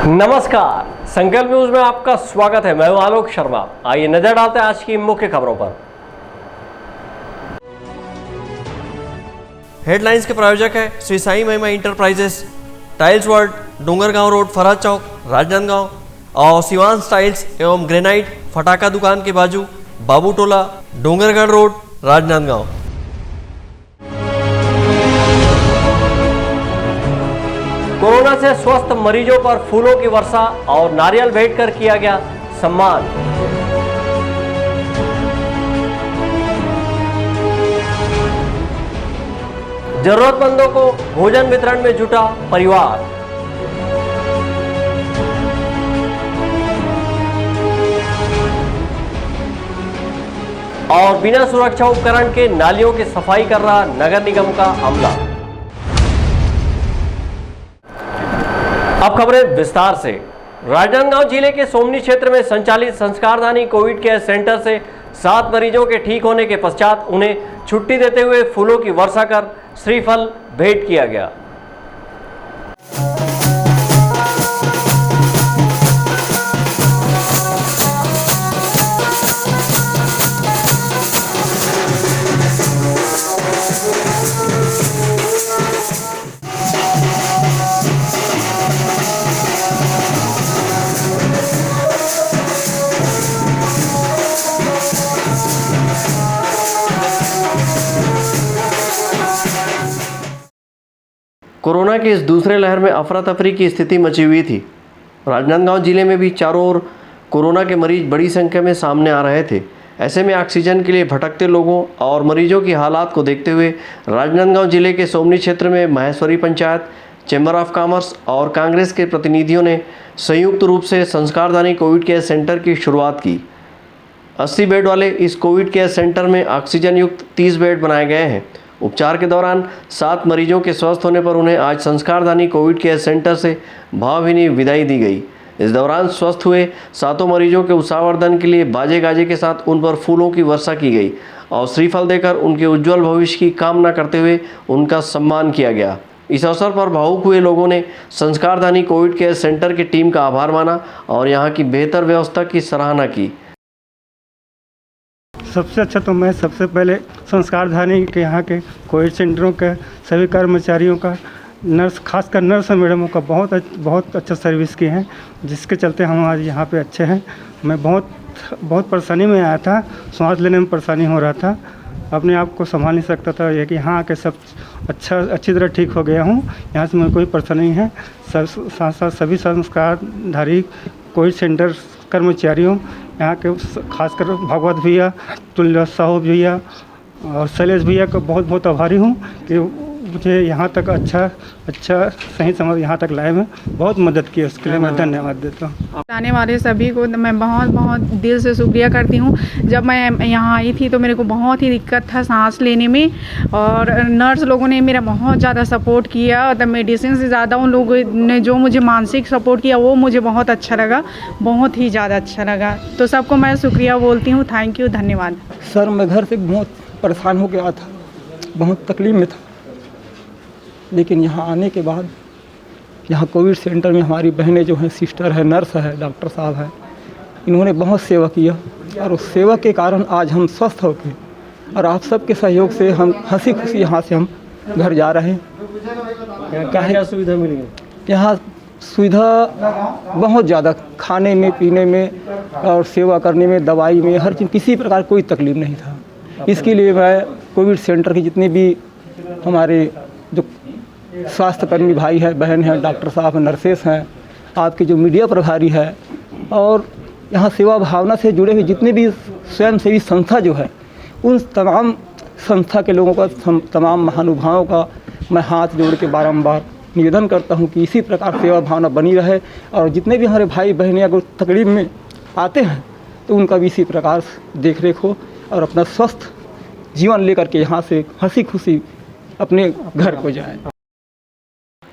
नमस्कार, संकल्प न्यूज में आपका स्वागत है। मैं हूं आलोक शर्मा। आइए नजर डालते हैं आज की मुख्य खबरों पर। हेडलाइंस के प्रायोजक है Shri Sai Mahima enterprises, tiles world, Dongargaon road, Faraz Chowk, Rajnandgaon और सिवांश टाइल्स एवं ग्रेनाइट फटाका दुकान के बाजू, बाबू टोला, डोंगरगढ़ रोड, राजनांदगांव। कोरोना से स्वस्थ मरीजों पर फूलों की वर्षा और नारियल भेंट कर किया गया सम्मान। जरूरतमंदों को भोजन वितरण में जुटा परिवार। और बिना सुरक्षा उपकरण के नालियों की सफाई कर रहा नगर निगम का अमला। अब खबरें विस्तार से। राजनांदगांव जिले के सोमनी क्षेत्र में संचालित संस्कारदानी कोविड केयर सेंटर से 7 मरीजों के ठीक होने के पश्चात उन्हें छुट्टी देते हुए फूलों की वर्षा कर श्रीफल भेंट किया गया। कोरोना की इस दूसरे लहर में अफरा तफरी की स्थिति मची हुई थी। राजनांदगांव जिले में भी चारों ओर कोरोना के मरीज बड़ी संख्या में सामने आ रहे थे। ऐसे में ऑक्सीजन के लिए भटकते लोगों और मरीजों की हालात को देखते हुए राजनांदगांव जिले के सोमनी क्षेत्र में Maheshwari panchayat, chamber of commerce और कांग्रेस के प्रतिनिधियों ने संयुक्त रूप से संस्कारदानी कोविड केयर सेंटर की शुरुआत की। 80 बेड वाले इस कोविड केयर सेंटर में ऑक्सीजन युक्त 30 बेड बनाए गए हैं। उपचार के दौरान 7 मरीजों के स्वस्थ होने पर उन्हें आज संस्कारदानी कोविड केयर सेंटर से भावभीनी विदाई दी गई। इस दौरान स्वस्थ हुए 7 मरीजों के उत्साहवर्धन के लिए बाजे गाजे के साथ उन पर फूलों की वर्षा की गई और श्रीफल देकर उनके उज्जवल भविष्य की कामना करते हुए उनका सम्मान किया गया। इस अवसर पर भावुक हुए लोगों ने संस्कारदानी कोविड केयर सेंटर की टीम का आभार माना और यहाँ की बेहतर व्यवस्था की सराहना की। सबसे अच्छा तो मैं सबसे पहले संस्कारदानी के यहाँ के कोविड सेंटरों के सभी कर्मचारियों का, नर्स, खासकर नर्स मैडमों का बहुत अच्छा सर्विस किए हैं, जिसके चलते हम आज यहाँ पे अच्छे हैं। मैं बहुत परेशानी में आया था, सांस लेने में परेशानी हो रहा था, अपने आप को संभाल नहीं सकता था। ये कि यहाँ आके सब अच्छी तरह ठीक हो गया हूँ। यहाँ से मुझे कोई परेशानी नहीं है। साथ साथ सभी संस्कारधारी कोविड सेंटर कर्मचारियों, यहाँ के खासकर भगवत भैया, तुल्य साहू भैया और शैलेश भैया को बहुत आभारी हूँ कि मुझे यहाँ तक अच्छा सही समझ यहाँ तक लाए में बहुत मदद की। उसके लिए मैं धन्यवाद देता हूँ। आने वाले सभी को मैं बहुत दिल से शुक्रिया करती हूँ। जब मैं यहाँ आई थी तो मेरे को बहुत ही दिक्कत था सांस लेने में, और नर्स लोगों ने मेरा बहुत ज़्यादा सपोर्ट किया। और मेडिसिन से ज़्यादा उन लोगों ने जो मुझे मानसिक सपोर्ट किया वो मुझे बहुत अच्छा लगा, बहुत ही ज़्यादा अच्छा लगा। तो सबको मैं शुक्रिया बोलती हूँ। थैंक यू, धन्यवाद। सर, मैं घर से बहुत परेशान हो गया था, बहुत तकलीफ में था, लेकिन यहाँ आने के बाद यहाँ कोविड सेंटर में हमारी बहनें जो हैं, सिस्टर है, नर्स है, डॉक्टर साहब है, इन्होंने बहुत सेवा किया और उस सेवा के कारण आज हम स्वस्थ हो गए। और आप सबके सहयोग से हम हंसी खुशी यहाँ से हम घर जा रहे हैं। क्या सुविधा मिली है? यहाँ सुविधा बहुत ज़्यादा, खाने में, पीने में और सेवा करने में, दवाई में, हर चीज़, किसी प्रकार कोई तकलीफ नहीं था। इसके लिए मैं कोविड सेंटर की जितने भी हमारे जो स्वास्थ्यकर्मी भाई है, बहन है, डॉक्टर साहब हैं, नर्सेस हैं, आपके जो मीडिया प्रभारी है और यहाँ सेवा भावना से जुड़े हुए जितने भी स्वयंसेवी संस्था जो है, उन तमाम संस्था के लोगों का, तमाम महानुभावों का मैं हाथ जोड़ के बारंबार निवेदन करता हूँ कि इसी प्रकार सेवा भावना बनी रहे। और जितने भी हमारे भाई बहनें अगर तकलीफ में आते हैं तो उनका भी इसी प्रकार देख रेख हो और अपना स्वस्थ जीवन लेकर के यहाँ से हंसी खुशी अपने घर को जाए।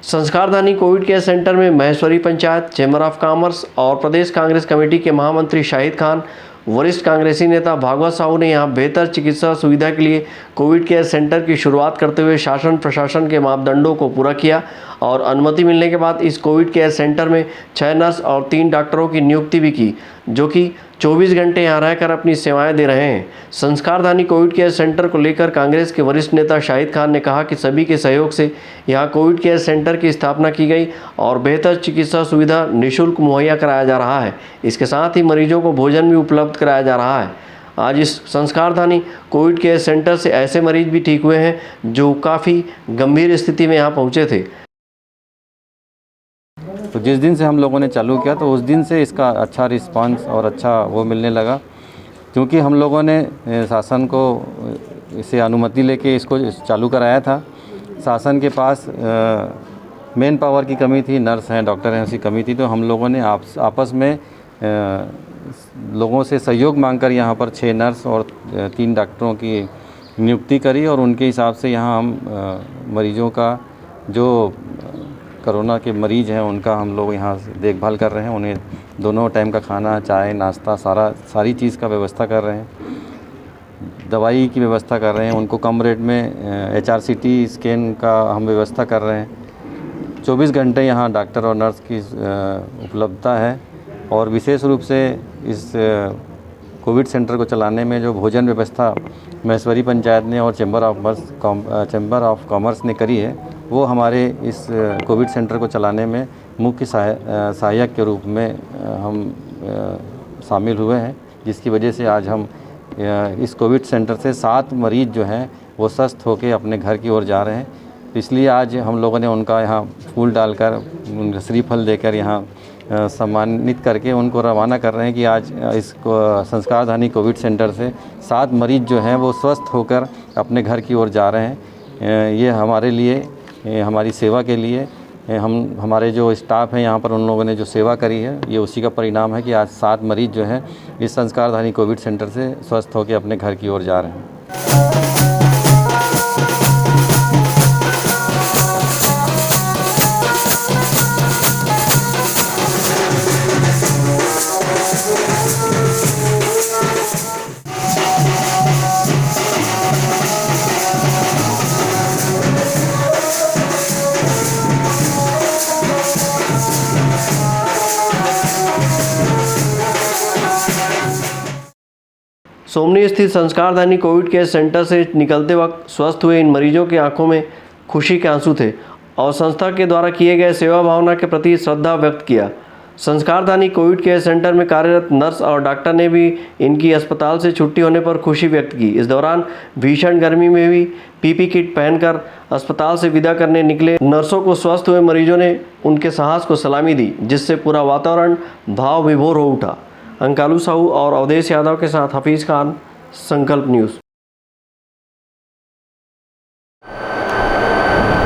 संस्कारदानी कोविड केयर सेंटर में Maheshwari panchayat, chamber of commerce और प्रदेश कांग्रेस कमेटी के महामंत्री शाहिद खान, वरिष्ठ कांग्रेसी नेता भागवत साहू ने यहां बेहतर चिकित्सा सुविधा के लिए कोविड केयर सेंटर की शुरुआत करते हुए शासन प्रशासन के मापदंडों को पूरा किया और अनुमति मिलने के बाद इस कोविड केयर सेंटर में 6 नर्स और 3 डॉक्टरों की नियुक्ति भी की, जो कि 24 घंटे यहाँ रहकर अपनी सेवाएं दे रहे हैं। संस्कारधानी कोविड केयर सेंटर को लेकर कांग्रेस के वरिष्ठ नेता शाहिद खान ने कहा कि सभी के सहयोग से यहाँ कोविड केयर सेंटर की स्थापना की गई और बेहतर चिकित्सा सुविधा निःशुल्क मुहैया कराया जा रहा है। इसके साथ ही मरीजों को भोजन भी उपलब्ध कराया जा रहा है। आज इस संस्कारधानी कोविड केयर सेंटर से ऐसे मरीज भी ठीक हुए हैं जो काफ़ी गंभीर स्थिति में यहाँ पहुँचे थे। तो जिस दिन से हम लोगों ने चालू किया तो उस दिन से इसका अच्छा रिस्पांस और अच्छा वो मिलने लगा, क्योंकि हम लोगों ने शासन को इसे अनुमति लेके इसको चालू कराया था। शासन के पास मेन पावर की कमी थी, नर्स हैं, डॉक्टर हैं, उसकी कमी थी। तो हम लोगों ने आपस में लोगों से सहयोग मांगकर यहाँ पर 6 नर्स और 3 डॉक्टरों की नियुक्ति करी और उनके हिसाब से यहाँ हम मरीजों का जो कोरोना के मरीज़ हैं उनका हम लोग यहाँ देखभाल कर रहे हैं। उन्हें दोनों टाइम का खाना, चाय, नाश्ता, सारी चीज़ का व्यवस्था कर रहे हैं। दवाई की व्यवस्था कर रहे हैं। उनको कम रेट में HRCT स्कैन का हम व्यवस्था कर रहे हैं। 24 घंटे यहाँ डॉक्टर और नर्स की उपलब्धता है। और विशेष रूप से इस कोविड सेंटर को चलाने में जो भोजन व्यवस्था महेश्वरी पंचायत ने और चैम्बर ऑफ कॉमर्स ने करी है, वो हमारे इस कोविड सेंटर को चलाने में मुख्य सहायक के रूप में हम शामिल हुए हैं, जिसकी वजह से आज हम इस कोविड सेंटर से 7 मरीज़ जो हैं वो स्वस्थ होकर अपने घर की ओर जा रहे हैं। इसलिए आज हम लोगों ने उनका यहाँ फूल डालकर, श्रीफल देकर यहाँ सम्मानित करके उनको रवाना कर रहे हैं कि आज इस संस्कारधानी कोविड सेंटर से 7 मरीज़ जो हैं वो स्वस्थ होकर अपने घर की ओर जा रहे हैं। ये हमारे लिए, हमारी सेवा के लिए, हमारे जो स्टाफ हैं यहाँ पर उन लोगों ने जो सेवा करी है, ये उसी का परिणाम है कि आज 7 मरीज़ जो हैं इस संस्कारधानी कोविड सेंटर से स्वस्थ होकर अपने घर की ओर जा रहे हैं। सोमनी स्थित संस्कारधानी कोविड केयर सेंटर से निकलते वक्त स्वस्थ हुए इन मरीजों की आंखों में खुशी के आंसू थे और संस्था के द्वारा किए गए सेवा भावना के प्रति श्रद्धा व्यक्त किया। संस्कारधानी कोविड केयर सेंटर में कार्यरत नर्स और डॉक्टर ने भी इनकी अस्पताल से छुट्टी होने पर खुशी व्यक्त की। इस दौरान भीषण गर्मी में भी PP किट पहनकर अस्पताल से विदा करने निकले नर्सों को स्वस्थ हुए मरीजों ने उनके साहस को सलामी दी, जिससे पूरा वातावरण भाव विभोर हो उठा। अंकालू साहू और अवधेश यादव के साथ हफीज़ खान, संकल्प न्यूज़।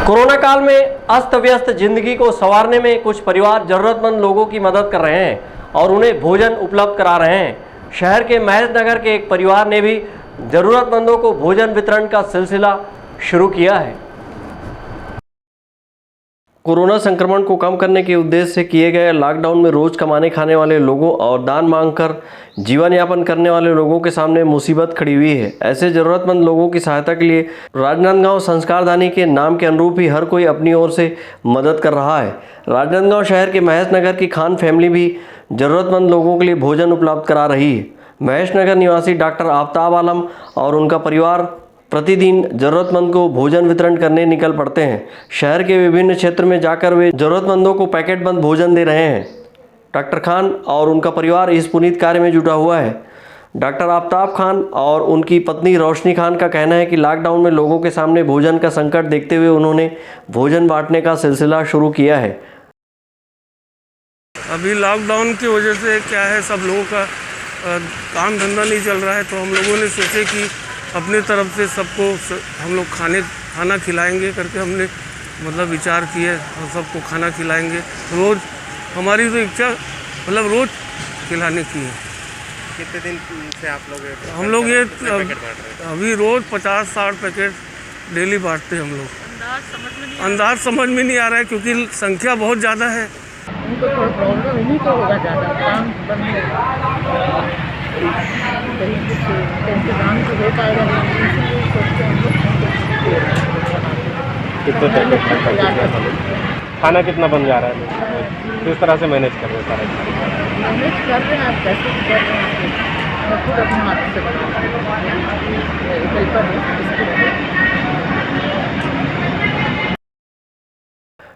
कोरोना काल में अस्त व्यस्त जिंदगी को संवारने में कुछ परिवार जरूरतमंद लोगों की मदद कर रहे हैं और उन्हें भोजन उपलब्ध करा रहे हैं। शहर के महेश नगर के एक परिवार ने भी जरूरतमंदों को भोजन वितरण का सिलसिला शुरू किया है। कोरोना संक्रमण को कम करने के उद्देश्य से किए गए लॉकडाउन में रोज कमाने खाने वाले लोगों और दान मांगकर जीवन यापन करने वाले लोगों के सामने मुसीबत खड़ी हुई है। ऐसे जरूरतमंद लोगों की सहायता के लिए राजनांदगांव संस्कारधानी के नाम के अनुरूप ही हर कोई अपनी ओर से मदद कर रहा है। राजनांदगांव शहर के महेश नगर की खान फैमिली भी जरूरतमंद लोगों के लिए भोजन उपलब्ध करा रही है। महेश नगर निवासी डॉक्टर आफ्ताब आलम और उनका परिवार प्रतिदिन जरूरतमंद को भोजन वितरण करने निकल पड़ते हैं। शहर के विभिन्न क्षेत्र में जाकर वे जरूरतमंदों को पैकेट बंद भोजन दे रहे हैं। डॉक्टर खान और उनका परिवार इस पुनीत कार्य में जुटा हुआ है। डॉक्टर आफ्ताब खान और उनकी पत्नी रोशनी खान का कहना है कि लॉकडाउन में लोगों के सामने भोजन का संकट देखते हुए उन्होंने भोजन बांटने का सिलसिला शुरू किया है। अभी लॉकडाउन की वजह से क्या है, सब लोगों का काम धंधा नहीं चल रहा है, तो हम लोगों ने सोचे कि अपनी तरफ से सबको हम लोग खाना खिलाएंगे करके हमने मतलब विचार किए और सबको खाना खिलाएंगे। रोज़ हमारी तो इच्छा मतलब रोज़ खिलाने की है। कितने दिन से आप लोग हम लोग ये अभी रोज़ 50-60 पैकेट डेली बांटते हैं हम लोग। अंदाज समझ में नहीं आ रहा है क्योंकि संख्या बहुत ज़्यादा है। उनको थोड़ा प्रॉब्लम इन्हीं को होगा ज़्यादा, काम बंद कहीं कुछ इंतजाम तो हो पाएगा नहीं, इसलिए सोचते हैं हम लोग। कितने पैकेट खाना कितना बन जा रहा है, किस तरह से मैनेज कर रहे हैं सारा? मैनेज कर रहे हैं आप, कैसे भी कर रहे हैं आप? मैं खुद अपने हाथ से बनाती हूँ, हेल्पर है इसके।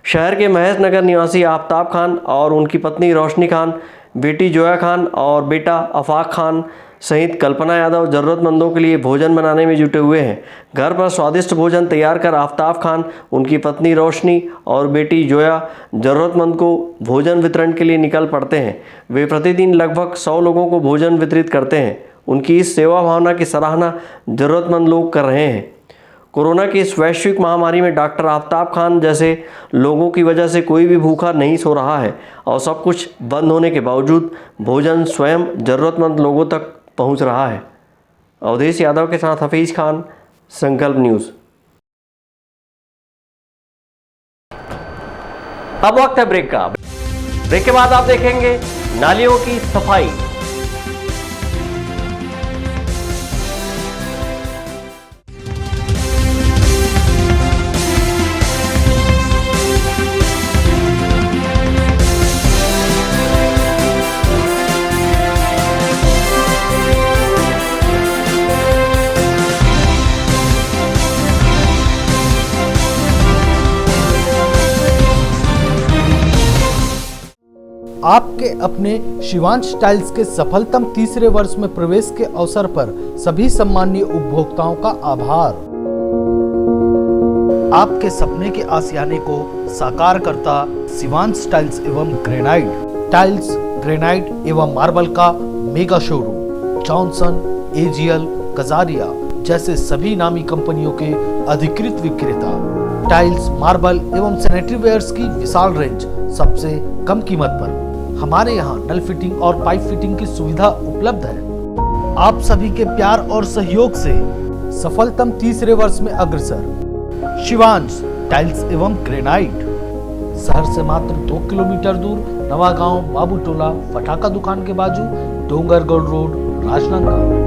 शहर के महेश नगर निवासी आफ्ताब खान और उनकी पत्नी रोशनी खान, बेटी जोया खान और बेटा अफाक खान सहित कल्पना यादव ज़रूरतमंदों के लिए भोजन बनाने में जुटे हुए हैं। घर पर स्वादिष्ट भोजन तैयार कर आफ्ताब खान, उनकी पत्नी रोशनी और बेटी जोया ज़रूरतमंद को भोजन वितरण के लिए निकल पड़ते हैं। वे प्रतिदिन लगभग 100 लोगों को भोजन वितरित करते हैं। उनकी इस सेवा भावना की सराहना ज़रूरतमंद लोग कर रहे हैं। कोरोना की इस वैश्विक महामारी में डॉक्टर आफ्ताब खान जैसे लोगों की वजह से कोई भी भूखा नहीं सो रहा है और सब कुछ बंद होने के बावजूद भोजन स्वयं ज़रूरतमंद लोगों तक पहुंच रहा है। अवधेश यादव के साथ हफीज़ खान, संकल्प न्यूज़। अब वक्त है ब्रेक का। ब्रेक के बाद आप देखेंगे नालियों की सफाई। आपके अपने शिवांश टाइल्स के सफलतम तीसरे वर्ष में प्रवेश के अवसर पर सभी सम्मानीय उपभोक्ताओं का आभार। आपके सपने के आशियाने को साकार करता शिवांश टाइल्स एवं ग्रेनाइट टाइल्स, ग्रेनाइट एवं मार्बल का mega showroom Johnson, AGL, Kajaria जैसे सभी नामी कंपनियों के अधिकृत विक्रेता। टाइल्स, मार्बल एवं सैनिटरी वेयर्स की विशाल रेंज सबसे कम कीमत पर। हमारे यहाँ नल फिटिंग और पाइप फिटिंग की सुविधा उपलब्ध है। आप सभी के प्यार और सहयोग से सफलतम तीसरे वर्ष में अग्रसर शिवांश टाइल्स एवं ग्रेनाइट। शहर से मात्र 2 किलोमीटर दूर, नवागांव बाबूटोला फटाका दुकान के बाजू, डोंगरगढ़ रोड, राजनांदगांव।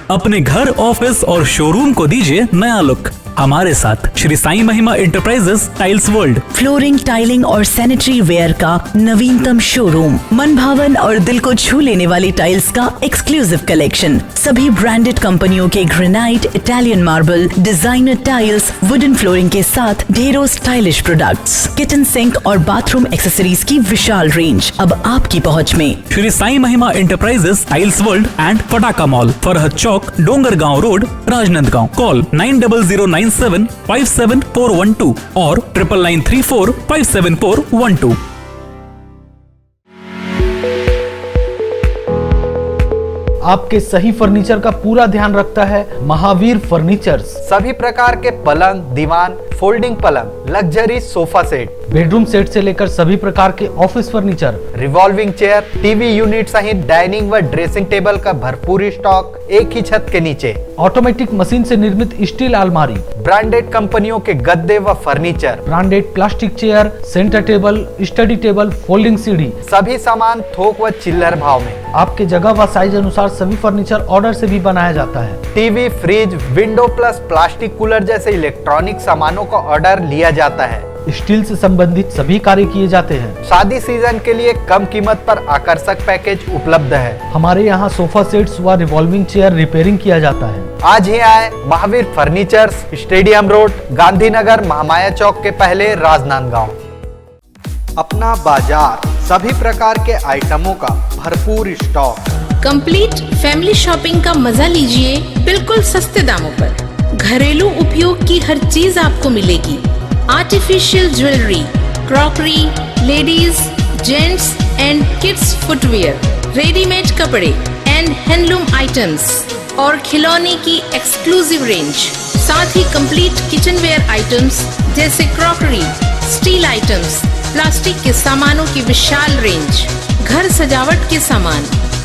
अपने घर, ऑफिस और शोरूम को दीजिए नया लुक हमारे साथ श्री साईं महिमा enterprises tiles world. Flooring, tiling और सैनिटरी वेयर का नवीनतम शोरूम, मन भावन और दिल को छू लेने वाली टाइल्स का एक्सक्लूसिव कलेक्शन, सभी ब्रांडेड कंपनियों के granite, Italian marble, designer tiles, wooden flooring के साथ ढेरों स्टाइलिश प्रोडक्ट्स, किचन सिंक और बाथरूम एक्सेसरीज की विशाल रेंज अब आपकी पहुंच में। श्री साईं महिमा इंटरप्राइजेस टाइल्स वर्ल्ड एंड फटाका मॉल, फरहद चौक, डोंगरगांव रोड, राजनांदगांव। कॉल 9009757412 और 9994574112। आपके सही फर्नीचर का पूरा ध्यान रखता है महावीर फर्नीचर्स। सभी प्रकार के पलंग, दीवान, फोल्डिंग पलंग, luxury sofa set, bedroom set से लेकर सभी प्रकार के office furniture, revolving chair, TV unit सहित डाइनिंग व ड्रेसिंग टेबल का भरपूर स्टॉक एक ही छत के नीचे। ऑटोमेटिक मशीन से निर्मित स्टील अलमारी, ब्रांडेड कंपनियों के गद्दे व furniture, branded plastic chair, centre table, study table, folding सीढ़ी, सभी सामान थोक व चिल्लर भाव में। आपके जगह व साइज अनुसार सभी फर्नीचर ऑर्डर से भी बनाया जाता है। TV, fridge, window plus plastic cooler जैसे इलेक्ट्रॉनिक सामानों का ऑर्डर लिया जाता है। स्टील से संबंधित सभी कार्य किए जाते हैं। शादी सीजन के लिए कम कीमत पर आकर्षक पैकेज उपलब्ध है। हमारे यहाँ सोफा सेट्स व रिवॉल्विंग चेयर रिपेयरिंग किया जाता है। आज ही आए Mahavir furnitures, stadium road, Gandhinagar, Mahamaya Chowk के पहले, राजनांदगांव। अपना बाजार, सभी प्रकार के आइटमों का भरपूर स्टॉक। कंप्लीट फैमिली शॉपिंग का मजा लीजिए बिल्कुल सस्ते दामों पर। घरेलू उपयोग की हर चीज आपको मिलेगी। Artificial jewellery, crockery, ladies, gents and kids footwear, readymade कपड़े एंड हैंडलूम आइटम्स और खिलौने की एक्सक्लूसिव रेंज, साथ ही कंप्लीट किचनवेयर आइटम्स जैसे क्रॉकरी, स्टील आइटम्स, प्लास्टिक के सामानों की विशाल रेंज, घर सजावट के सामान,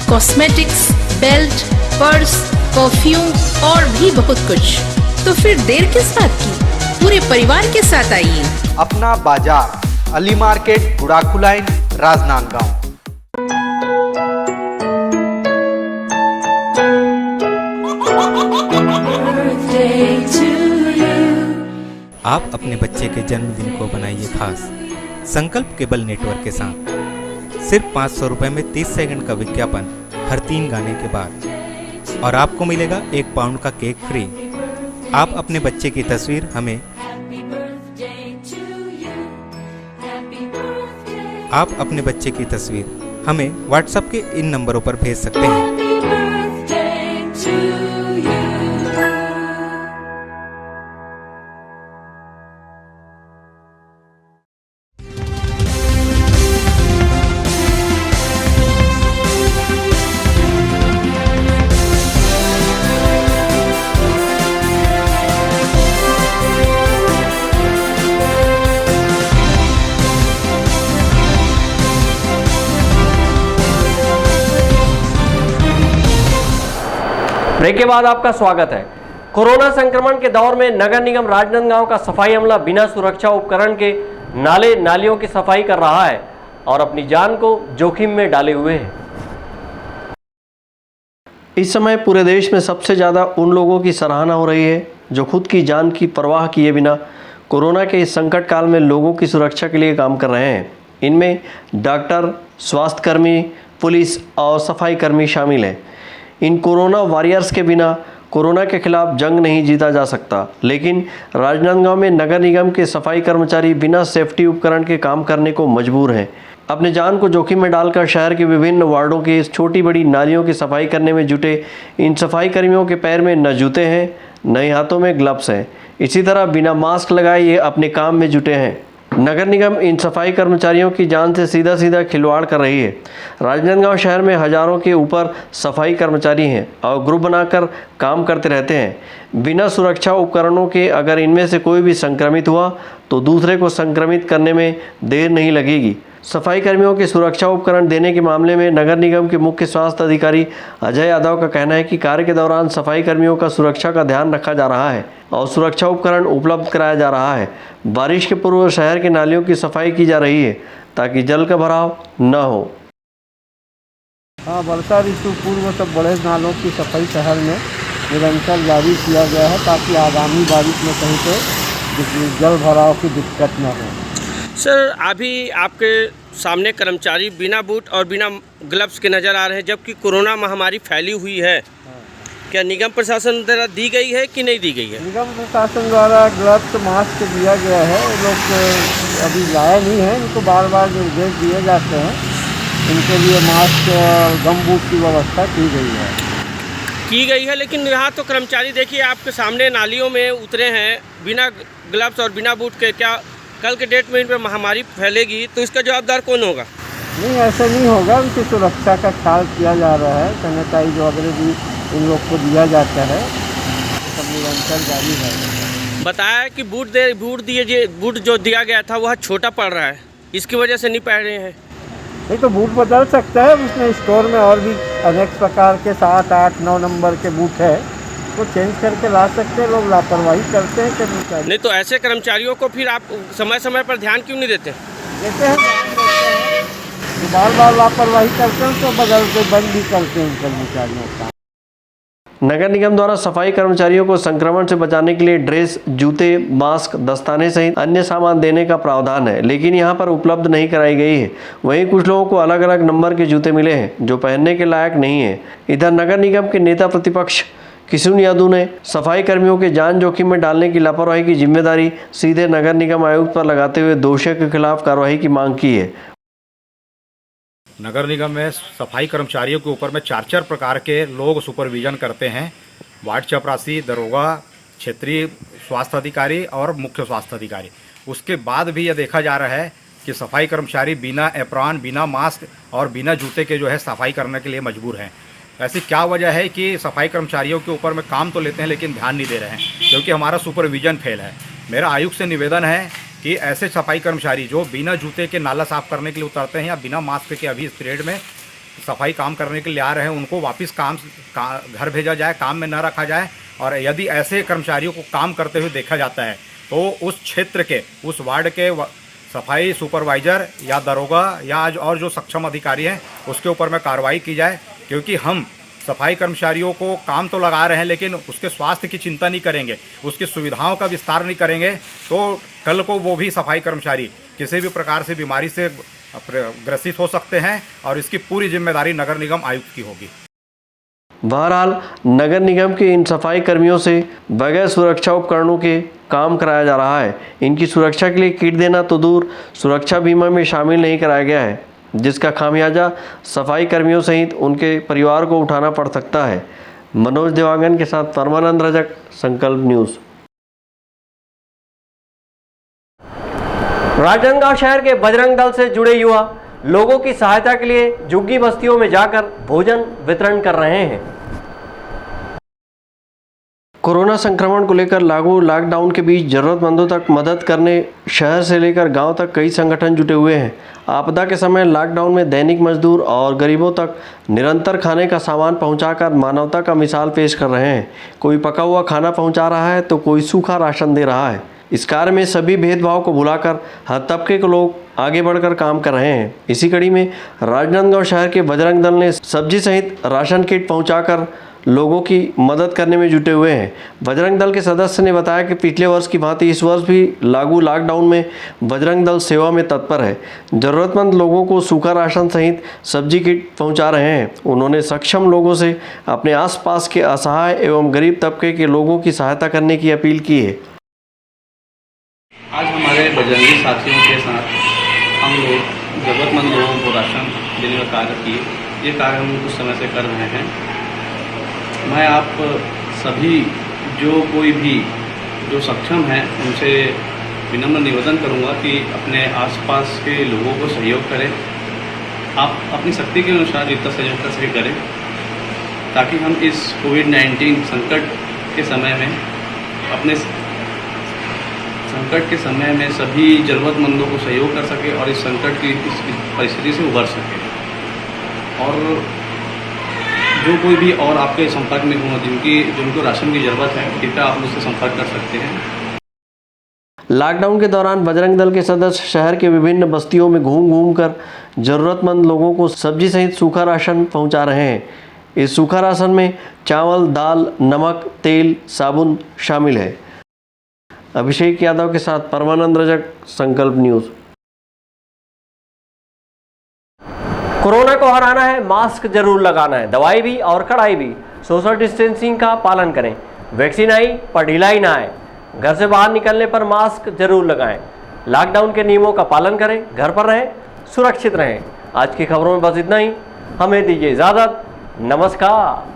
कॉस्मेटिक्स, बेल्ट, पर्स, परफ्यूम और भी बहुत कुछ। तो फिर देर किस बात की, पूरे परिवार के साथ आइए। अपना बाजार, अली मार्केट, गुड़ाखू लाइन, राजनांदगांव। आप अपने बच्चे के जन्मदिन को बनाइए खास संकल्प केबल नेटवर्क के साथ। सिर्फ 500 रुपये में 30 सेकंड का विज्ञापन हर 3 गाने के बाद और आपको मिलेगा 1 पाउंड का केक फ्री। आप अपने बच्चे की तस्वीर हमें व्हाट्सएप के इन नंबरों पर भेज सकते हैं। ब्रेक के बाद आपका स्वागत है। कोरोना संक्रमण के दौर में नगर निगम राजनांदगांव का सफाई अमला बिना सुरक्षा उपकरण के नाले नालियों की सफाई कर रहा है और अपनी जान को जोखिम में डाले हुए है। इस समय पूरे देश में सबसे ज़्यादा उन लोगों की सराहना हो रही है जो खुद की जान की परवाह किए बिना कोरोना के इस संकट काल में लोगों की सुरक्षा के लिए काम कर रहे हैं। इनमें डॉक्टर, स्वास्थ्यकर्मी, पुलिस और सफाई कर्मी शामिल हैं। इन कोरोना वॉरियर्स के बिना कोरोना के खिलाफ जंग नहीं जीता जा सकता, लेकिन राजनांदगांव में नगर निगम के सफाई कर्मचारी बिना सेफ्टी उपकरण के काम करने को मजबूर हैं। अपने जान को जोखिम में डालकर शहर के विभिन्न वार्डों की इस छोटी बड़ी नालियों की सफाई करने में जुटे इन सफाई कर्मियों के पैर में न जूते हैं, न ही हाथों में ग्लव्स हैं। इसी तरह बिना मास्क लगाए ये अपने काम में जुटे हैं। नगर निगम इन सफाई कर्मचारियों की जान से सीधा खिलवाड़ कर रही है। राजनांदगांव शहर में हजारों के ऊपर सफाई कर्मचारी हैं और ग्रुप बनाकर काम करते रहते हैं। बिना सुरक्षा उपकरणों के अगर इनमें से कोई भी संक्रमित हुआ तो दूसरे को संक्रमित करने में देर नहीं लगेगी। सफाई कर्मियों के सुरक्षा उपकरण देने के मामले में नगर निगम के मुख्य स्वास्थ्य अधिकारी अजय यादव का कहना है कि कार्य के दौरान सफाई कर्मियों का सुरक्षा का ध्यान रखा जा रहा है और सुरक्षा उपकरण उपलब्ध कराया जा रहा है। बारिश के पूर्व शहर के नालियों की सफाई की जा रही है ताकि जल का भराव न हो। हाँ, वर्षा ऋतु पूर्व सब बड़े नालों की सफाई शहर में निरंतर जारी किया गया है ताकि आगामी बारिश में कहीं पे जल भराव की दिक्कत न हो। सर, अभी आपके सामने कर्मचारी बिना बूट और बिना ग्लव्स के नज़र आ रहे हैं, जबकि कोरोना महामारी फैली हुई है। क्या निगम प्रशासन द्वारा दी गई है कि नहीं दी गई है? निगम प्रशासन द्वारा ग्लव्स मास्क दिया गया है। वो लोग अभी लाए नहीं हैं, इनको बार बार निर्देश दिए जाते हैं। इनके लिए मास्क और गम बूट की व्यवस्था की गई है। लेकिन यहाँ तो कर्मचारी देखिए आपके सामने नालियों में उतरे हैं बिना ग्लव्स और बिना बूट के। क्या कल के डेट में इन पर महामारी फैलेगी तो इसका जवाबदार कौन होगा? नहीं, ऐसा नहीं होगा। उनकी सुरक्षा का ख्याल किया जा रहा है। सैनिटाइज वगैरह भी इन लोग को दिया जाता है। सब निरंतर जारी है। बताया कि बूट जो दिया गया था वह छोटा पड़ रहा है, इसकी वजह से नहीं पहन रहे हैं। नहीं तो बूट बदल सकता है। उसमें स्टोर में और भी अनेक प्रकार के 7, 8, 9 नंबर के बूट है, वो चेंज करके ला सकते हैं। लोग लापरवाही करते हैं कर्मचारी। नहीं तो ऐसे कर्मचारियों को फिर आप समय समय पर ध्यान क्यों नहीं देते? देते हैं, बार बार लापरवाही करते हैं तो बदल के बंद भी करते हैं कर्मचारियों का। नगर निगम द्वारा सफाई कर्मचारियों को संक्रमण से बचाने के लिए ड्रेस, जूते, मास्क, दस्ताने सहित अन्य सामान देने का प्रावधान है, लेकिन यहां पर उपलब्ध नहीं कराई गई है। वहीं कुछ लोगों को अलग अलग नंबर के जूते मिले हैं जो पहनने के लायक नहीं है। इधर नगर निगम के नेता प्रतिपक्ष किशुन यादव ने सफाई कर्मियों के जान जोखिम में डालने की लापरवाही की जिम्मेदारी सीधे नगर निगम आयुक्त पर लगाते हुए दोषियों के खिलाफ कार्रवाई की मांग की है। नगर निगम में सफाई कर्मचारियों के ऊपर में 4 प्रकार के लोग सुपरविजन करते हैं। वार्ड चपरासी, दरोगा, क्षेत्रीय स्वास्थ्य अधिकारी और मुख्य स्वास्थ्य अधिकारी। उसके बाद भी यह देखा जा रहा है कि सफाई कर्मचारी बिना एप्रॉन, बिना मास्क और बिना जूते के जो है सफाई करने के लिए मजबूर हैं। ऐसी क्या वजह है कि सफाई कर्मचारियों के ऊपर में काम तो लेते हैं लेकिन ध्यान नहीं दे रहे हैं, क्योंकि हमारा सुपरविजन फेल है। मेरा आयुक्त से निवेदन है कि ऐसे सफाई कर्मचारी जो बिना जूते के नाला साफ़ करने के लिए उतरते हैं या बिना मास्क के अभी इस पीरियड में सफाई काम करने के लिए आ रहे हैं, उनको वापस घर भेजा जाए, काम में न रखा जाए। और यदि ऐसे कर्मचारियों को काम करते हुए देखा जाता है तो उस क्षेत्र के, उस वार्ड के सफाई सुपरवाइज़र या दरोगा या और जो सक्षम अधिकारी हैं उसके ऊपर में कार्रवाई की जाए, क्योंकि हम सफाई कर्मचारियों को काम तो लगा रहे हैं, लेकिन उसके स्वास्थ्य की चिंता नहीं करेंगे, उसकी सुविधाओं का विस्तार नहीं करेंगे, तो कल को वो भी सफाई कर्मचारी किसी भी प्रकार से बीमारी से ग्रसित हो सकते हैं और इसकी पूरी जिम्मेदारी नगर निगम आयुक्त की होगी। बहरहाल नगर निगम के इन सफाई कर्मियों से बगैर सुरक्षा उपकरणों के काम कराया जा रहा है। इनकी सुरक्षा के लिए किट देना तो दूर, सुरक्षा बीमा में शामिल नहीं कराया गया है, जिसका खामियाजा सफाई कर्मियों सहित उनके परिवार को उठाना पड़ सकता है। मनोज देवांगन के साथ परमानंद रजक, संकल्प न्यूज़। राजनांदगांव शहर के बजरंग दल से जुड़े युवा लोगों की सहायता के लिए झुग्गी बस्तियों में जाकर भोजन वितरण कर रहे हैं। कोरोना संक्रमण को लेकर लागू लॉकडाउन के बीच जरूरतमंदों तक मदद करने शहर से लेकर गांव तक कई संगठन जुटे हुए हैं। आपदा के समय लॉकडाउन में दैनिक मजदूर और गरीबों तक निरंतर खाने का सामान पहुंचाकर मानवता का मिसाल पेश कर रहे हैं। कोई पका हुआ खाना पहुंचा रहा है तो कोई सूखा राशन दे रहा है। इस कार्य में सभी भेदभाव को भुलाकर हर तबके के लोग आगे बढ़कर काम कर रहे हैं। इसी कड़ी में राजनांदगांव शहर के बजरंग दल ने सब्जी सहित राशन किट पहुंचाकर लोगों की मदद करने में जुटे हुए हैं। बजरंग दल के सदस्य ने बताया कि पिछले वर्ष की भांति इस वर्ष भी लागू लॉकडाउन में बजरंग दल सेवा में तत्पर है। जरूरतमंद लोगों को सूखा राशन सहित सब्जी किट पहुंचा रहे हैं। उन्होंने सक्षम लोगों से अपने आसपास के असहाय एवं गरीब तबके के लोगों की सहायता करने की अपील की है। आज हमारे बजरंगी साथियों के साथ हम लोग ज़रूरतमंद लोगों को राशन देने का कार्य किए। ये कार्य हम कुछ समय से कर रहे हैं। मैं आप सभी जो कोई भी जो सक्षम हैं उनसे विनम्र निवेदन करूंगा कि अपने आसपास के लोगों को सहयोग करें। आप अपनी शक्ति के अनुसार जितना सहयोग कर सके करें, ताकि हम इस कोविड-19 संकट के समय में संकट के समय में सभी ज़रूरतमंदों को सहयोग कर सके और इस संकट की इस परिस्थिति से उबर सके। और जो कोई भी और आपके संपर्क में हो जिनको राशन की ज़रूरत है, कृपया आप मुझसे संपर्क कर सकते हैं। लॉकडाउन के दौरान बजरंग दल के सदस्य शहर के विभिन्न बस्तियों में घूम कर जरूरतमंद लोगों को सब्जी सहित सूखा राशन पहुंचा रहे हैं। इस सूखा राशन में चावल, दाल, नमक, तेल, साबुन शामिल है। अभिषेक यादव के साथ परमानंद रजक, संकल्प न्यूज़। कोरोना को हराना है, मास्क जरूर लगाना है, दवाई भी और कड़ाई भी। सोशल डिस्टेंसिंग का पालन करें। वैक्सीन आई पर ढिलाई ना आए। घर से बाहर निकलने पर मास्क जरूर लगाएं। लॉकडाउन के नियमों का पालन करें, घर पर रहें, सुरक्षित रहें। आज की खबरों में बस इतना ही। हमें दीजिए इजाज़त। नमस्कार।